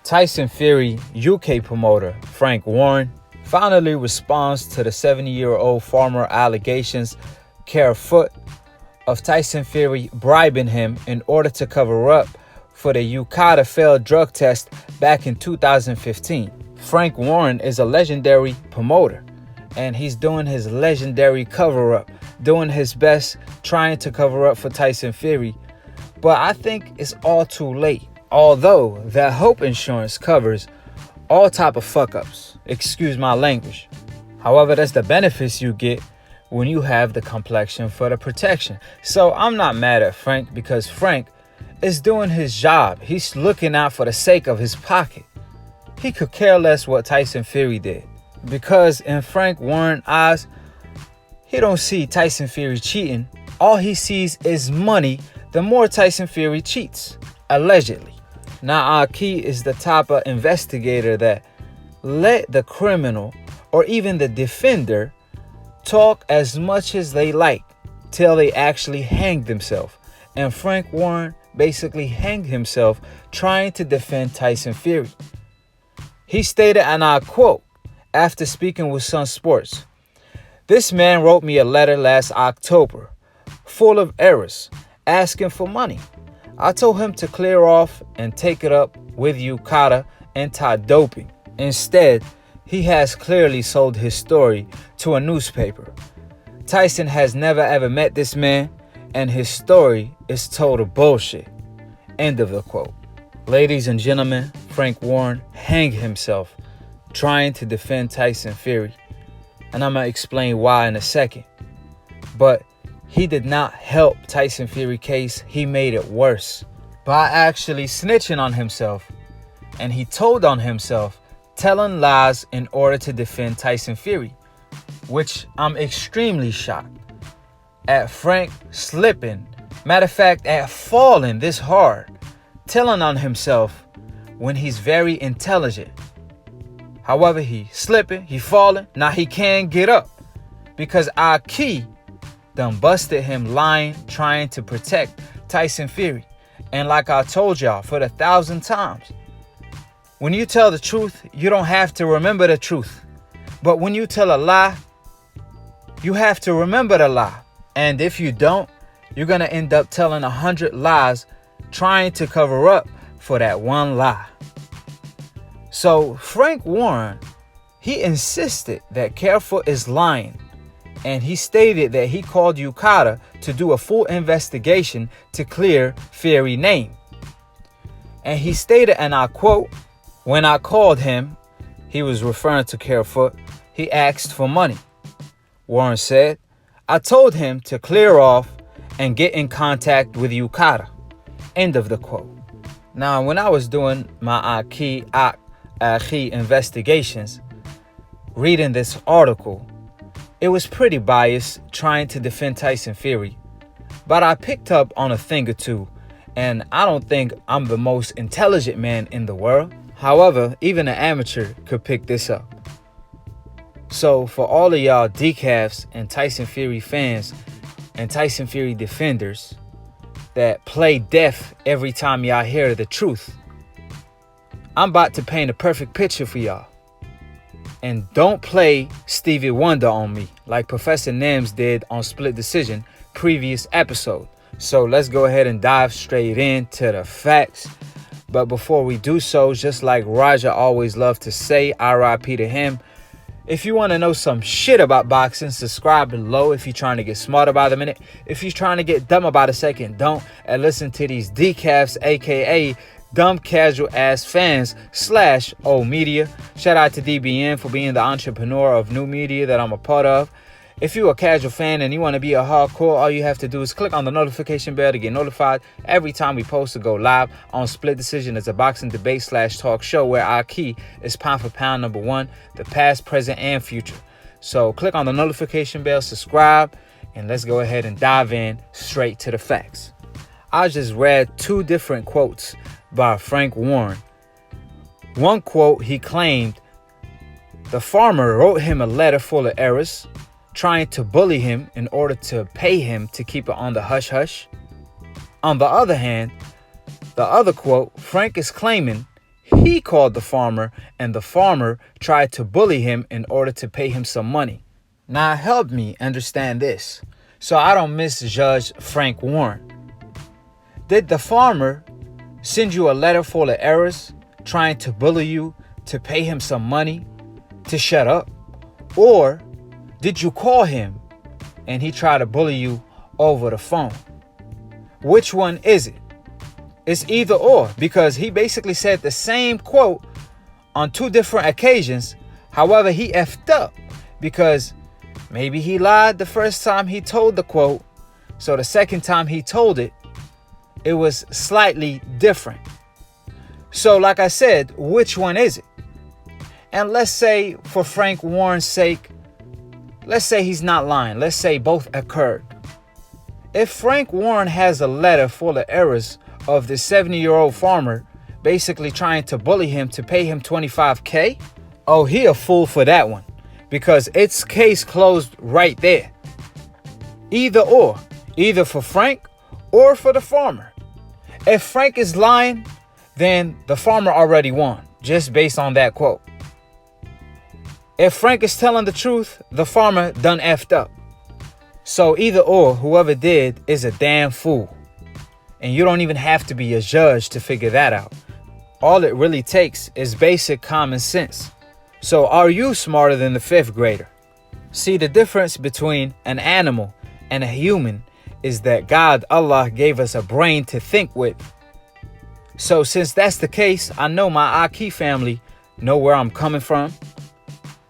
Tyson Fury UK promoter Frank Warren finally responds to the 70-year-old farmer allegations foot of Tyson Fury bribing him in order to cover up for the UKAD failed drug test back in 2015. Frank Warren is a legendary promoter, and he's doing his legendary cover-up, doing his best trying to cover up for Tyson Fury. But I think it's all too late. Although that Hope Insurance covers all type of fuck-ups, excuse my language. However, that's the benefits you get when you have the complexion for the protection. So I'm not mad at Frank, because Frank is doing his job. He's looking out for the sake of his pocket. He could care less what Tyson Fury did, because in Frank Warren's eyes, he don't see Tyson Fury cheating. All he sees is money the more Tyson Fury cheats, allegedly. Now, Akhi is the type of investigator that let the criminal or even the defender talk as much as they like till they actually hang themselves. And Frank Warren basically hanged himself trying to defend Tyson Fury. He stated, and I quote, after speaking with Sun Sports, "This man wrote me a letter last October, full of errors, asking for money. I told him to clear off and take it up with UKAD anti-doping. Instead, he has clearly sold his story to a newspaper. Tyson has never ever met this man, and his story is total bullshit." End of the quote. Ladies and gentlemen, Frank Warren hanged himself trying to defend Tyson Fury. And I'm going to explain why in a second. But he did not help Tyson Fury case. He made it worse by actually snitching on himself. And he told on himself, telling lies in order to defend Tyson Fury, which I'm extremely shocked at Frank slipping. Matter of fact, at falling this hard, telling on himself when he's very intelligent. However, he slipping, he falling, now he can't get up because Akhi done busted him lying, trying to protect Tyson Fury. And like I told y'all for the 1,000th times, when you tell the truth, you don't have to remember the truth. But when you tell a lie, you have to remember the lie. And if you don't, you're going to end up telling 100 lies trying to cover up for that one lie. So Frank Warren, he insisted that Carefoot is lying. And he stated that he called UKAD to do a full investigation to clear Fury's name. And he stated, and I quote, "When I called him," he was referring to Carefoot, "he asked for money." Warren said, "I told him to clear off and get in contact with UKAD." End of the quote. Now, when I was doing my Akhi investigations, reading this article, it was pretty biased trying to defend Tyson Fury. But I picked up on a thing or two, and I don't think I'm the most intelligent man in the world. However, even an amateur could pick this up. So for all of y'all decafs and Tyson Fury fans and Tyson Fury defenders that play deaf every time y'all hear the truth, I'm about to paint a perfect picture for y'all. And don't play Stevie Wonder on me like Professor Nims did on Split Decision previous episode. So let's go ahead and dive straight into the facts. But before we do so, just like Raja always loved to say, RIP to him, if you want to know some shit about boxing, subscribe below. If you're trying to get smarter by the minute, if you're trying to get dumber by the second, don't. And listen to these decafs, aka dumb casual ass fans / old media. Shout out to DBN for being the entrepreneur of new media that I'm a part of. If you're a casual fan and you want to be a hardcore, all you have to do is click on the notification bell to get notified every time we post or go live on Split Decision. It's a boxing debate / talk show where Akhi is pound for pound #1, the past, present, and future. So click on the notification bell, subscribe, and let's go ahead and dive in straight to the facts. I just read 2 different quotes by Frank Warren. One quote, he claimed the farmer wrote him a letter full of errors, trying to bully him in order to pay him to keep it on the hush-hush. On the other hand, the other quote, Frank is claiming he called the farmer, and the farmer tried to bully him in order to pay him some money. Now help me understand this, so I don't misjudge Frank Warren. Did the farmer send you a letter full of errors, trying to bully you to pay him some money to shut up? Or did you call him and he tried to bully you over the phone? Which one is it? It's either or, because he basically said the same quote on two different occasions. However, he effed up because maybe he lied the first time he told the quote, so the second time he told it, it was slightly different. So like I said, which one is it? And let's say, for Frank Warren's sake, let's say he's not lying. Let's say both occurred. If Frank Warren has a letter full of errors of this 70-year-old farmer basically trying to bully him to pay him $25K, oh, he a fool for that one, because it's case closed right there. Either or, either for Frank or for the farmer. If Frank is lying, then the farmer already won, just based on that quote. If Frank is telling the truth, the farmer done effed up. So either or, whoever did is a damn fool. And you don't even have to be a judge to figure that out. All it really takes is basic common sense. So are you smarter than the fifth grader? See, the difference between an animal and a human is that God, Allah, gave us a brain to think with. So since that's the case, I know my Akhi family know where I'm coming from.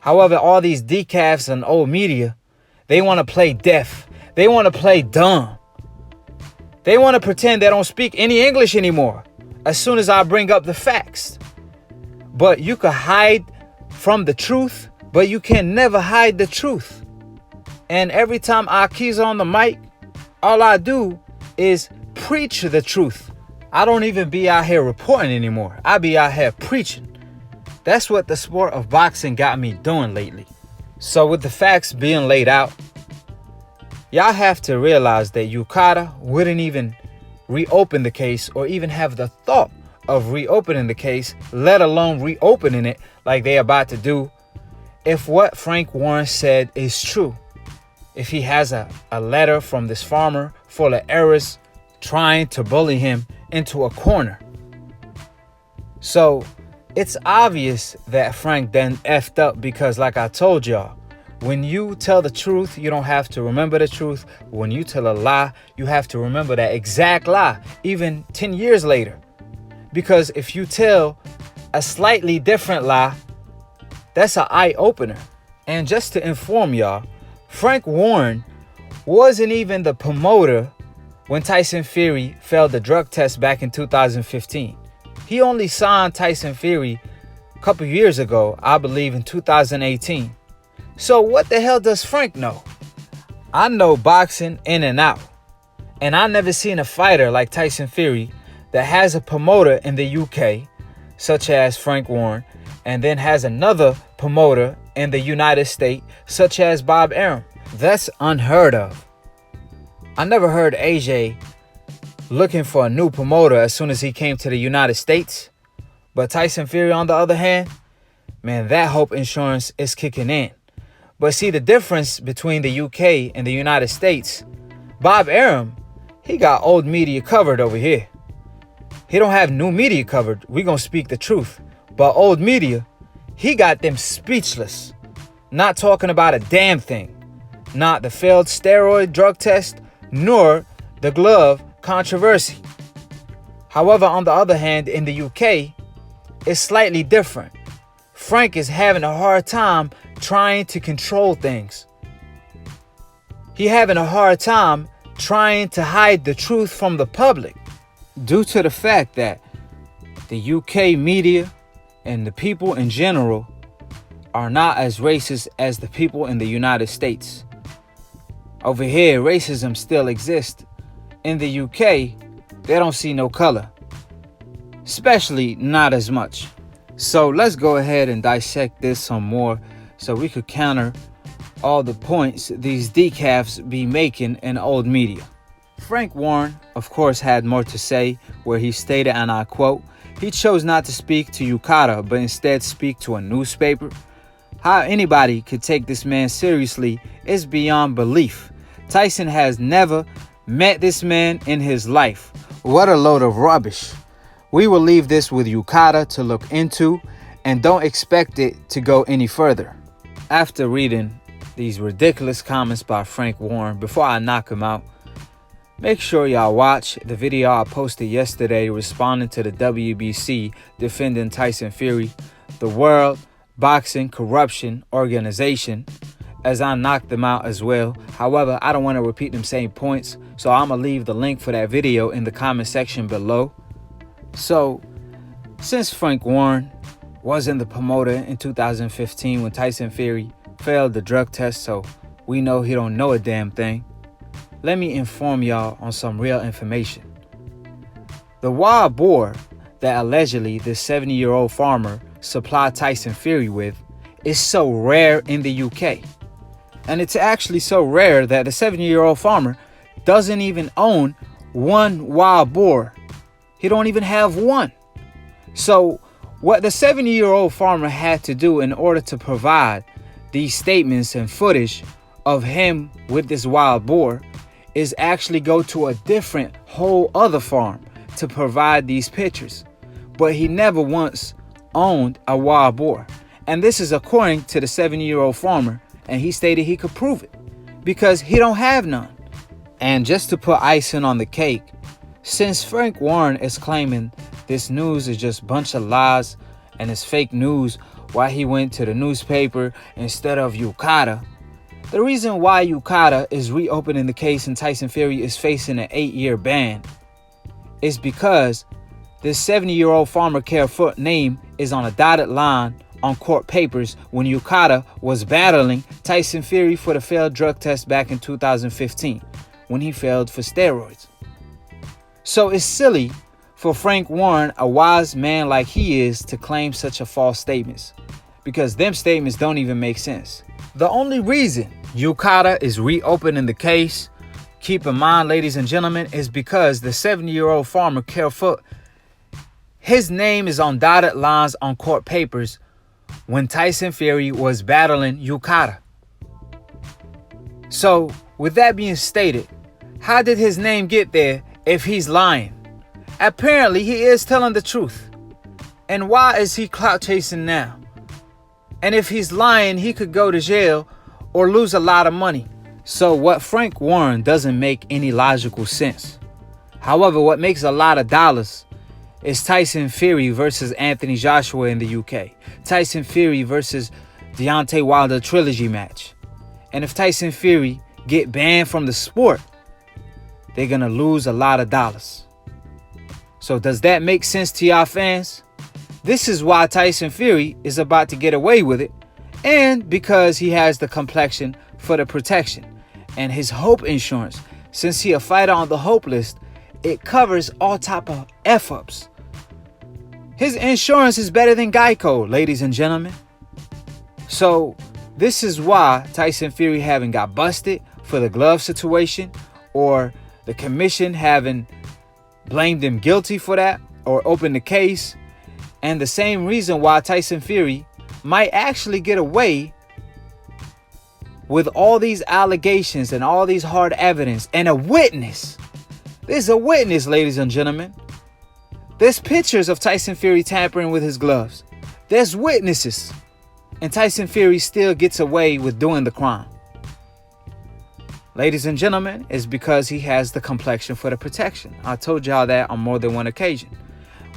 However, all these decafs and old media, they want to play deaf. They want to play dumb. They want to pretend they don't speak any English anymore as soon as I bring up the facts. But you can hide from the truth, but you can never hide the truth. And every time Akhi's on the mic, all I do is preach the truth. I don't even be out here reporting anymore. I be out here preaching. That's what the sport of boxing got me doing lately. So with the facts being laid out, y'all have to realize that UKAD wouldn't even reopen the case or even have the thought of reopening the case, let alone reopening it like they about to do, if what Frank Warren said is true. If he has a letter from this farmer full of errors trying to bully him into a corner. So it's obvious that Frank then effed up, because like I told y'all, when you tell the truth, you don't have to remember the truth. When you tell a lie, you have to remember that exact lie, even 10 years later. Because if you tell a slightly different lie, that's an eye-opener. And just to inform y'all, Frank Warren wasn't even the promoter when Tyson Fury failed the drug test back in 2015. He only signed Tyson Fury a couple years ago, I believe in 2018. So what the hell does Frank know? I know boxing in and out. And I never seen a fighter like Tyson Fury that has a promoter in the UK, such as Frank Warren, and then has another promoter in the United States, such as Bob Arum. That's unheard of. I never heard AJ looking for a new promoter as soon as he came to the United States. But Tyson Fury, on the other hand, man, that hope insurance is kicking in. But see, the difference between the UK and the United States, Bob Arum, he got old media covered over here. He don't have new media covered. We gonna speak the truth. But old media, he got them speechless. Not talking about a damn thing. Not the failed steroid drug test, nor the glove controversy. However, on the other hand, in the UK, it's slightly different. Frank is having a hard time trying to control things. He having a hard time trying to hide the truth from the public, due to the fact that the UK media and the people in general are not as racist as the people in the United States. Over here, racism still exists. In the UK, they don't see no color, especially not as much. So let's go ahead and dissect this some more so we could counter all the points these decafs be making in old media. Frank Warren, of course, had more to say, where he stated, and I quote, he chose not to speak to UKAD, but instead speak to a newspaper. How anybody could take this man seriously is beyond belief. Tyson has never met this man in his life. What a load of rubbish. We will leave this with UKAD to look into, and don't expect it to go any further. After reading these ridiculous comments by Frank Warren, before I knock him out, make sure y'all watch the video I posted yesterday responding to the WBC defending Tyson Fury, the World Boxing Corruption Organization, as I knocked them out as well. However, I don't want to repeat them same points, so I'm going to leave the link for that video in the comment section below. So, since Frank Warren wasn't the promoter in 2015 when Tyson Fury failed the drug test, so we know he don't know a damn thing, let me inform y'all on some real information. The wild boar that allegedly this 70-year-old farmer supplied Tyson Fury with is so rare in the UK. And it's actually so rare that the 70-year-old farmer doesn't even own one wild boar. He don't even have one. So what the 70-year-old farmer had to do in order to provide these statements and footage of him with this wild boar is actually go to a different whole other farm to provide these pictures. But he never once owned a wild boar. And this is according to the 70-year-old farmer, and he stated he could prove it because he don't have none. And just to put icing on the cake, since Frank Warren is claiming this news is just a bunch of lies and it's fake news, why he went to the newspaper instead of UKAD, the reason why UKAD is reopening the case and Tyson Fury is facing an 8-year ban is because this 70-year-old farmer Carefoot name is on a dotted line on court papers when UKAD was battling Tyson Fury for the failed drug test back in 2015 when he failed for steroids. So it's silly for Frank Warren, a wise man like he is, to claim such a false statements, because them statements don't even make sense. The only reason UKAD is reopening the case, keep in mind, ladies and gentlemen, is because the 70-year-old farmer Carefoot, his name is on dotted lines on court papers when Tyson Fury was battling UKAD. So, with that being stated, how did his name get there if he's lying? Apparently, he is telling the truth. And why is he clout chasing now? And if he's lying, he could go to jail or lose a lot of money. So what Frank Warren doesn't make any logical sense. However, what makes a lot of dollars is Tyson Fury versus Anthony Joshua in the UK. Tyson Fury versus Deontay Wilder trilogy match. And if Tyson Fury get banned from the sport, they're going to lose a lot of dollars. So does that make sense to y'all fans? This is why Tyson Fury is about to get away with it. And because he has the complexion for the protection. And his Hope insurance, since he a fighter on the Hope list, it covers all type of F-ups. His insurance is better than Geico, ladies and gentlemen. So this is why Tyson Fury haven't got busted for the glove situation, or the commission haven't blamed him guilty for that or opened the case. And the same reason why Tyson Fury might actually get away with all these allegations and all these hard evidence and a witness. There's a witness, ladies and gentlemen. There's pictures of Tyson Fury tampering with his gloves. There's witnesses. And Tyson Fury still gets away with doing the crime. Ladies and gentlemen, it's because he has the complexion for the protection. I told y'all that on more than one occasion.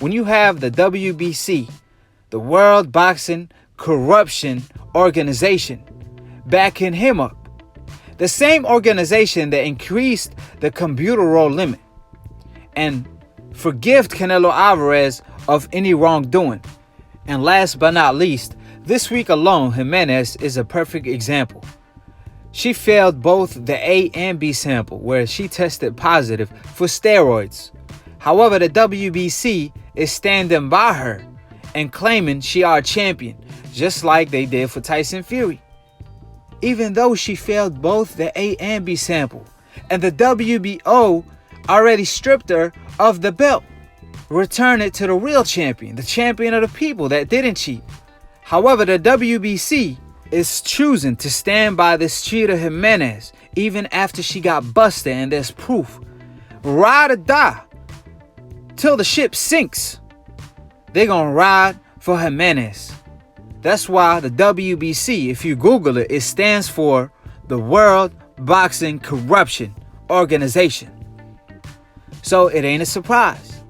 When you have the WBC, the World Boxing Corruption Organization, backing him up, the same organization that increased the computer roll limit and forgave Canelo Alvarez of any wrongdoing. And last but not least, this week alone, Jimenez is a perfect example. She failed both the A and B sample, where she tested positive for steroids. However, the WBC is standing by her and claiming she our champion, just like they did for Tyson Fury. Even though she failed both the A and B sample, and the WBO already stripped her of the belt. return it to the real champion, the champion of the people that didn't cheat. However, the WBC is choosing to stand by this cheater Jimenez even after she got busted, and there's proof. Ride or die till the ship sinks. They're gonna ride for Jimenez. That's why the WBC, if you Google it, it stands for the World Boxing Corruption Organization. So it ain't a surprise.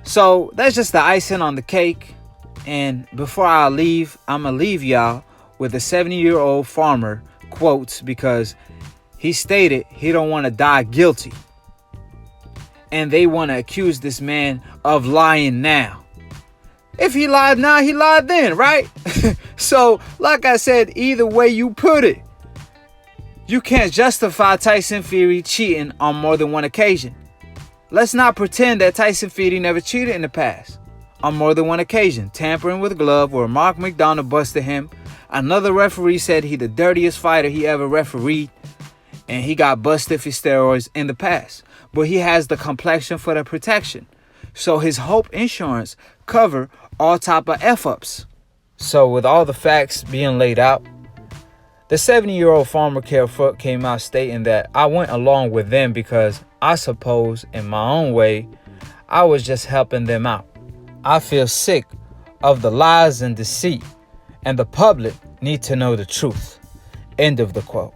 So that's just the icing on the cake. And before I leave, I'm going to leave y'all with a 70-year-old farmer quotes, because he stated he don't want to die guilty. And they want to accuse this man of lying now. If he lied now, he lied then, right? So, like I said, either way you put it, you can't justify Tyson Fury cheating on more than one occasion. Let's not pretend that Tyson Fury never cheated in the past. On more than one occasion, tampering with a glove where Mark McDonald busted him. Another referee said he the dirtiest fighter he ever refereed, and he got busted for steroids in the past. But he has the complexion for the protection. So his Hope Insurance cover all type of F-ups. So with all the facts being laid out, the 70-year-old farmer Carefoot came out stating that I went along with them because I suppose in my own way, I was just helping them out. I feel sick of the lies and deceit, and the public need to know the truth. End of the quote.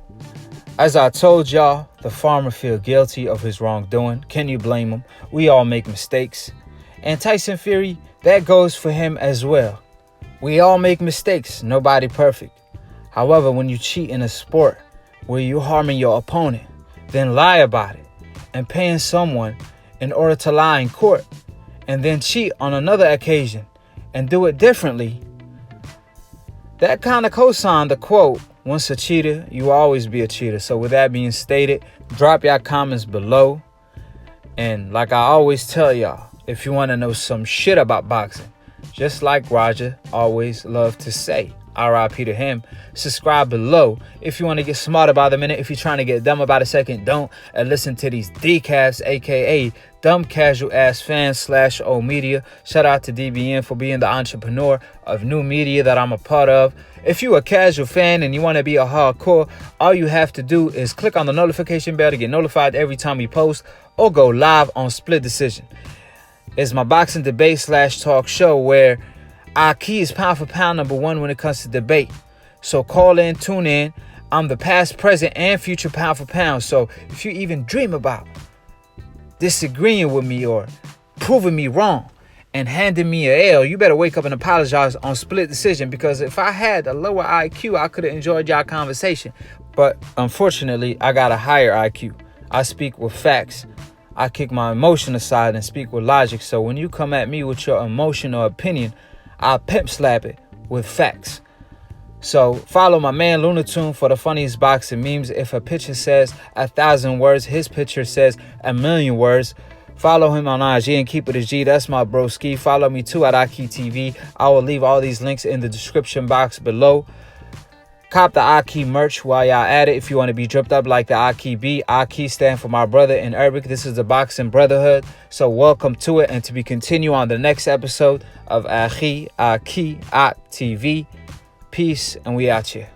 As I told y'all, the farmer feel guilty of his wrongdoing. Can you blame him? We all make mistakes. And Tyson Fury, that goes for him as well. We all make mistakes. Nobody perfect. However, when you cheat in a sport where you're harming your opponent, then lie about it, and paying someone in order to lie in court, and then cheat on another occasion and do it differently, that kind of co-sign the quote, once a cheater, you will always be a cheater. So with that being stated, drop your comments below. And like I always tell y'all, if you want to know some shit about boxing, just like Roger always loved to say, RIP to him, subscribe below. If you want to get smarter by the minute, if you're trying to get dumb about a second, don't. And listen to these decafs, aka dumb casual ass fans / old media. Shout out to DBN for being the entrepreneur of new media that I'm a part of. If you're a casual fan and you want to be a hardcore, all you have to do is click on the notification bell to get notified every time we post, or go live on Split Decision. It's my boxing debate / talk show where Akhi is pound for pound #1 when it comes to debate. So call in, tune in. I'm the past, present, and future pound for pound. So if you even dream about disagreeing with me or proving me wrong and handing me a L, you better wake up and apologize on Split Decision, because if I had a lower IQ, I could have enjoyed y'all conversation. But unfortunately, I got a higher IQ. I speak with facts. I kick my emotion aside and speak with logic. So when you come at me with your emotional opinion, I'll pimp slap it with facts. So follow my man Lunatune for the funniest boxing memes. If a picture says 1,000 words, his picture says 1,000,000 words. Follow him on IG and keep it a G. That's my broski. Follow me too at Akhi TV. I will leave all these links in the description box below. Cop the Akhi merch while y'all at it if you want to be dripped up like the Akhi be. Akhi stand for my brother in Arabic. This is the Boxing Brotherhood. So welcome to it, and to be continued on the next episode of Akhi TV. Peace, and we out here.